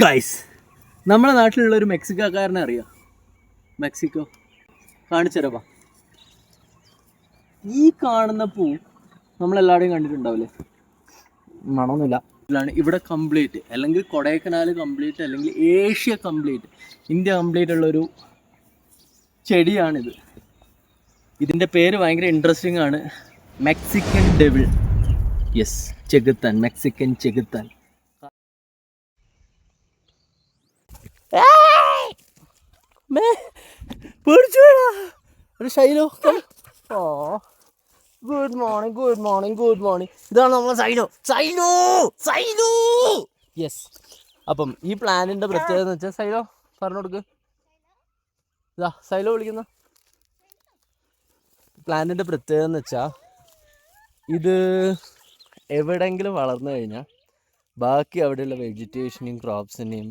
Guys, നമ്മുടെ നാട്ടിലുള്ള ഒരു മെക്സിക്കോക്കാരനെ അറിയാം. മെക്സിക്കോ കാണിച്ചുതരാം. ഈ കാണുന്ന പൂ നമ്മളെല്ലാവരുടെയും കണ്ടിട്ടുണ്ടാവില്ലേ? മണമൊന്നുമില്ല. ഇവിടെ കംപ്ലീറ്റ്, അല്ലെങ്കിൽ കൊടൈക്കനാൽ കംപ്ലീറ്റ്, അല്ലെങ്കിൽ ഏഷ്യ കംപ്ലീറ്റ്, ഇന്ത്യ കംപ്ലീറ്റ് ഉള്ളൊരു ചെടിയാണിത്. ഇതിൻ്റെ പേര് ഭയങ്കര ഇൻട്രസ്റ്റിംഗ് ആണ്. Mexican devil. യെസ്, ചെകുത്താൻ, മെക്സിക്കൻ ചെകുത്താൻ. Shailo, good morning, good morning, good morning. ഇതാണ് നമ്മളെ സൈലോ, സൈലോ, സൈലോ. യെസ്. അപ്പം ഈ പ്ലാനിൻ്റെ പ്രത്യേകത എന്ന് വെച്ചാൽ, സൈലോ പറഞ്ഞു കൊടുക്ക്. ഇതാ സൈലോ വിളിക്കുന്ന പ്ലാനിൻ്റെ പ്രത്യേകത എന്ന് വെച്ചാൽ, ഇത് എവിടെയെങ്കിലും വളർന്നു കഴിഞ്ഞാൽ ബാക്കി അവിടെയുള്ള വെജിറ്റേഷനെയും ക്രോപ്സിനെയും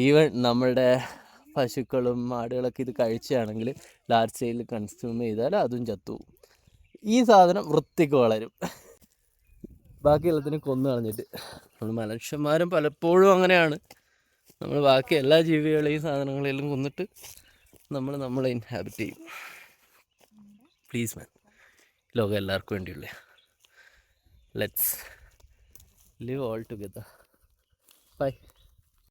ഈവൻ നമ്മളുടെ പശുക്കളും ആടുകളൊക്കെ ഇത് കഴിക്കുകയാണെങ്കിൽ ലാർജ് സ്കെയിലിൽ കൺസ്യൂം ചെയ്താൽ അതും ചത്തുപോകും. ഈ സാധനം വൃത്തിക്ക് വളരും, ബാക്കി എല്ലാത്തിനും കൊന്നു കളഞ്ഞിട്ട്. നമ്മൾ മനുഷ്യന്മാരും പലപ്പോഴും അങ്ങനെയാണ്. നമ്മൾ ബാക്കി എല്ലാ ജീവികളെയും സാധനങ്ങളെല്ലാം കൊന്നിട്ട് നമ്മളെ ഇൻഹാബിറ്റ് ചെയ്യും. പ്ലീസ് മാൻ, ലോകം എല്ലാവർക്കും വേണ്ടിയുള്ള. Let's live all together. Bye.